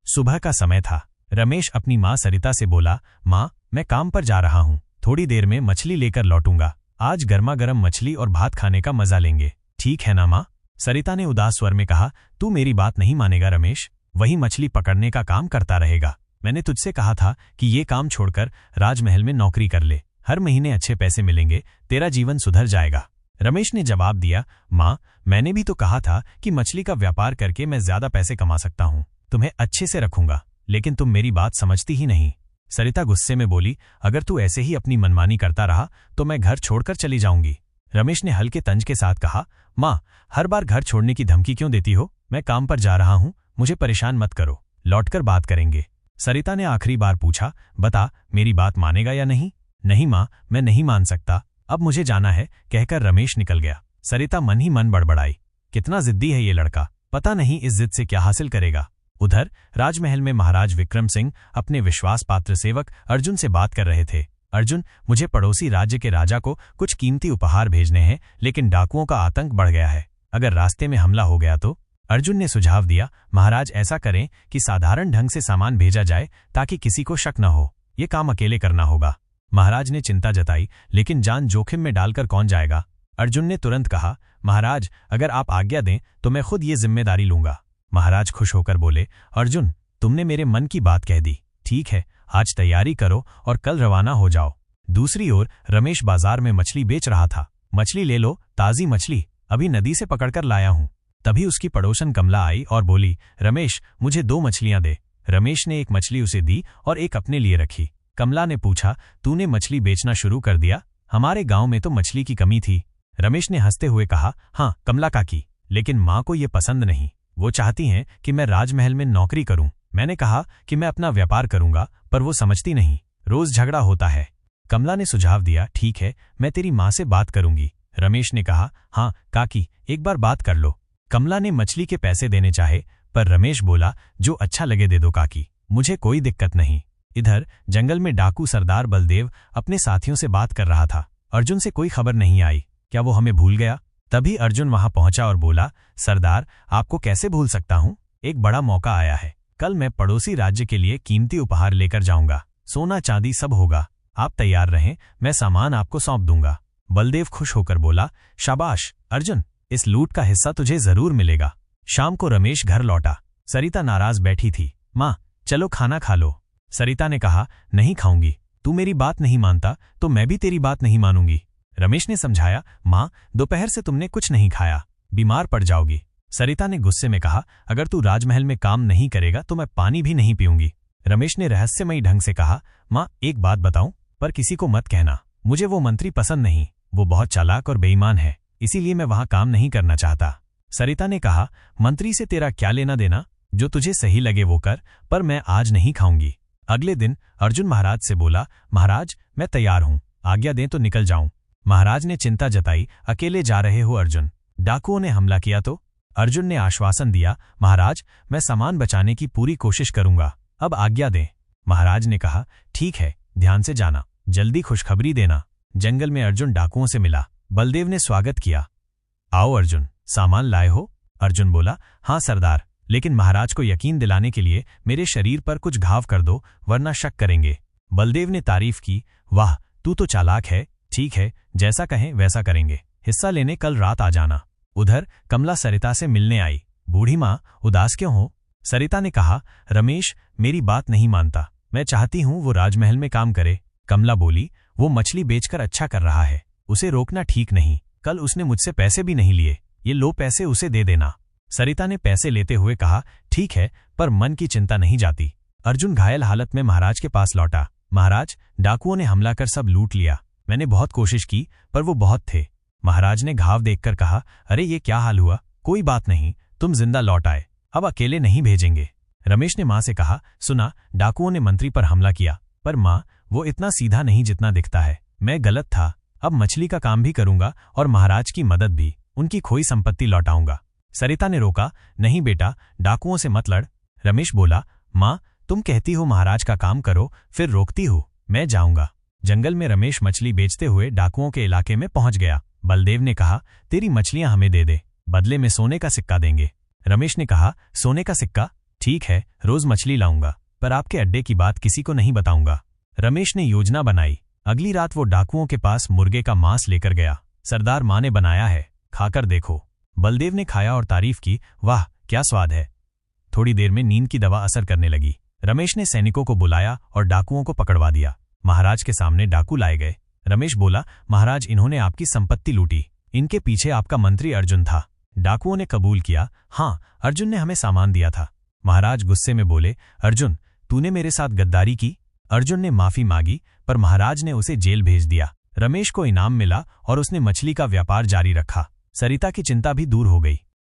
सुबह का समय था। रमेश अपनी माँ सरिता से बोला, माँ, मैं काम पर जा रहा हूँ, थोड़ी देर में मछली लेकर लौटूंगा। आज गर्मा गर्म मछली और भात खाने का मजा लेंगे, ठीक है ना माँ? सरिता ने उदास स्वर में कहा, तू मेरी बात नहीं मानेगा रमेश, वही मछली पकड़ने का काम करता रहेगा। मैंने तुझसे कहा था कि ये काम छोड़कर राजमहल में नौकरी कर ले, हर महीने अच्छे पैसे मिलेंगे, तेरा जीवन सुधर जाएगा। रमेश ने जवाब दिया, माँ, मैंने भी तो कहा था कि मछली का व्यापार करके मैं ज्यादा पैसे कमा सकता हूँ, तुम्हें अच्छे से रखूंगा, लेकिन तुम मेरी बात समझती ही नहीं। सरिता गुस्से में बोली, अगर तू ऐसे ही अपनी मनमानी करता रहा तो मैं घर छोड़कर चली जाऊंगी। रमेश ने हल्के तंज के साथ कहा, माँ, हर बार घर छोड़ने की धमकी क्यों देती हो? मैं काम पर जा रहा हूँ, मुझे परेशान मत करो, लौटकर बात करेंगे। सरिता ने आखिरी बार पूछा, बता, मेरी बात मानेगा या नहीं? नहीं माँ, मैं नहीं मान सकता, अब मुझे जाना है, कहकर रमेश निकल गया। सरिता मन ही मन बड़बड़ाई, कितना जिद्दी है ये लड़का, पता नहीं इस जिद से क्या हासिल करेगा। उधर राजमहल में महाराज विक्रम सिंह अपने विश्वास पात्र सेवक अर्जुन से बात कर रहे थे। अर्जुन, मुझे पड़ोसी राज्य के राजा को कुछ कीमती उपहार भेजने हैं, लेकिन डाकुओं का आतंक बढ़ गया है, अगर रास्ते में हमला हो गया तो? अर्जुन ने सुझाव दिया, महाराज ऐसा करें कि साधारण ढंग से सामान भेजा जाए ताकि किसी को शक न हो, ये काम अकेले करना होगा। महाराज ने चिंता जताई, लेकिन जान जोखिम में डालकर कौन जाएगा? अर्जुन ने तुरंत कहा, महाराज, अगर आप आज्ञा दें तो मैं खुद ये जिम्मेदारी लूंगा। महाराज खुश होकर बोले, अर्जुन, तुमने मेरे मन की बात कह दी, ठीक है, आज तैयारी करो और कल रवाना हो जाओ। दूसरी ओर रमेश बाजार में मछली बेच रहा था। मछली ले लो, ताजी मछली, अभी नदी से पकड़कर लाया हूं। तभी उसकी पड़ोसन कमला आई और बोली, रमेश, मुझे 2 मछलियां दे। रमेश ने एक मछली उसे दी और एक अपने लिए रखी। कमला ने पूछा, तूने मछली बेचना शुरू कर दिया? हमारे गांव में तो मछली की कमी थी। रमेश ने हंसते हुए कहा, हाँ कमला काकी, लेकिन माँ को ये पसंद नहीं, वो चाहती हैं कि मैं राजमहल में नौकरी करूं। मैंने कहा कि मैं अपना व्यापार करूंगा, पर वो समझती नहीं, रोज झगड़ा होता है। कमला ने सुझाव दिया, ठीक है, मैं तेरी माँ से बात करूंगी। रमेश ने कहा, हाँ काकी, एक बार बात कर लो। कमला ने मछली के पैसे देने चाहे, पर रमेश बोला, जो अच्छा लगे दे दो काकी, मुझे कोई दिक्कत नहीं। इधर जंगल में डाकू सरदार बलदेव अपने साथियों से बात कर रहा था। अर्जुन से कोई खबर नहीं आई, क्या वो हमें भूल गया? तभी अर्जुन वहां पहुंचा और बोला, सरदार, आपको कैसे भूल सकता हूं? एक बड़ा मौका आया है, कल मैं पड़ोसी राज्य के लिए कीमती उपहार लेकर जाऊंगा, सोना चांदी सब होगा, आप तैयार रहें, मैं सामान आपको सौंप दूंगा। बलदेव खुश होकर बोला, शाबाश अर्जुन, इस लूट का हिस्सा तुझे जरूर मिलेगा। शाम को रमेश घर लौटा। सरिता नाराज बैठी थी। माँ, चलो खाना खा लो। सरिता ने कहा, नहीं खाऊंगी, तू मेरी बात नहीं मानता तो मैं भी तेरी बात नहीं मानूंगी। रमेश ने समझाया, माँ, दोपहर से तुमने कुछ नहीं खाया, बीमार पड़ जाओगी। सरिता ने गुस्से में कहा, अगर तू राजमहल में काम नहीं करेगा तो मैं पानी भी नहीं पीऊंगी। रमेश ने रहस्यमयी ढंग से कहा, माँ, एक बात बताऊं, पर किसी को मत कहना, मुझे वो मंत्री पसंद नहीं, वो बहुत चालाक और बेईमान है, इसीलिए मैं वहां काम नहीं करना चाहता। सरिता ने कहा, मंत्री से तेरा क्या लेना देना, जो तुझे सही लगे वो कर, पर मैं आज नहीं खाऊंगी। अगले दिन अर्जुन महाराज से बोला, महाराज, मैं तैयार हूं, आज्ञा दें तो निकल जाऊं। महाराज ने चिंता जताई, अकेले जा रहे हो अर्जुन, डाकुओं ने हमला किया तो? अर्जुन ने आश्वासन दिया, महाराज, मैं सामान बचाने की पूरी कोशिश करूंगा, अब आज्ञा दें। महाराज ने कहा, ठीक है, ध्यान से जाना, जल्दी खुशखबरी देना। जंगल में अर्जुन डाकुओं से मिला। बलदेव ने स्वागत किया। आओ अर्जुन, सामान लाए हो? अर्जुन बोला, हाँ सरदार, लेकिन महाराज को यकीन दिलाने के लिए मेरे शरीर पर कुछ घाव कर दो, वरना शक करेंगे। बलदेव ने तारीफ की, वाह, तू तो चालाक है, ठीक है, जैसा कहें वैसा करेंगे, हिस्सा लेने कल रात आ जाना। उधर कमला सरिता से मिलने आई। बूढ़ी माँ, उदास क्यों हो? सरिता ने कहा, रमेश मेरी बात नहीं मानता, मैं चाहती हूँ वो राजमहल में काम करे। कमला बोली, वो मछली बेचकर अच्छा कर रहा है, उसे रोकना ठीक नहीं, कल उसने मुझसे पैसे भी नहीं लिए, ये लो पैसे उसे दे देना। सरिता ने पैसे लेते हुए कहा, ठीक है, पर मन की चिंता नहीं जाती। अर्जुन घायल हालत में महाराज के पास लौटा। महाराज, डाकुओं ने हमला कर सब लूट लिया, मैंने बहुत कोशिश की पर वो बहुत थे। महाराज ने घाव देखकर कहा, अरे ये क्या हाल हुआ? कोई बात नहीं, तुम जिंदा लौट आए, अब अकेले नहीं भेजेंगे। रमेश ने माँ से कहा, सुना, डाकुओं ने मंत्री पर हमला किया, पर माँ, वो इतना सीधा नहीं जितना दिखता है, मैं गलत था, अब मछली का काम भी करूंगा और महाराज की मदद भी, उनकी खोई संपत्ति लौटाऊंगा। सरिता ने रोका, नहीं बेटा, डाकुओं से मत लड़। रमेश बोला, माँ, तुम कहती हो महाराज का काम करो, फिर रोकती हो, मैं जाऊंगा। जंगल में रमेश मछली बेचते हुए डाकुओं के इलाके में पहुंच गया। बलदेव ने कहा, तेरी मछलियां हमें दे दे, बदले में सोने का सिक्का देंगे। रमेश ने कहा, सोने का सिक्का? ठीक है, रोज मछली लाऊंगा, पर आपके अड्डे की बात किसी को नहीं बताऊंगा। रमेश ने योजना बनाई। अगली रात वो डाकुओं के पास मुर्गे का मांस लेकर गया। सरदार माँ ने बनाया है, खाकर देखो। बलदेव ने खाया और तारीफ की, वाह क्या स्वाद है। थोड़ी देर में नींद की दवा असर करने लगी। रमेश ने सैनिकों को बुलाया और डाकुओं को पकड़वा दिया। महाराज के सामने डाकू लाए गए। रमेश बोला, महाराज इन्होंने आपकी संपत्ति लूटी, इनके पीछे आपका मंत्री अर्जुन था। डाकुओं ने कबूल किया, हाँ अर्जुन ने हमें सामान दिया था। महाराज गुस्से में बोले, अर्जुन तूने मेरे साथ गद्दारी की। अर्जुन ने माफी मांगी, पर महाराज ने उसे जेल भेज दिया। रमेश को इनाम मिला और उसने मछली का व्यापार जारी रखा। सरिता की चिंता भी दूर हो गई।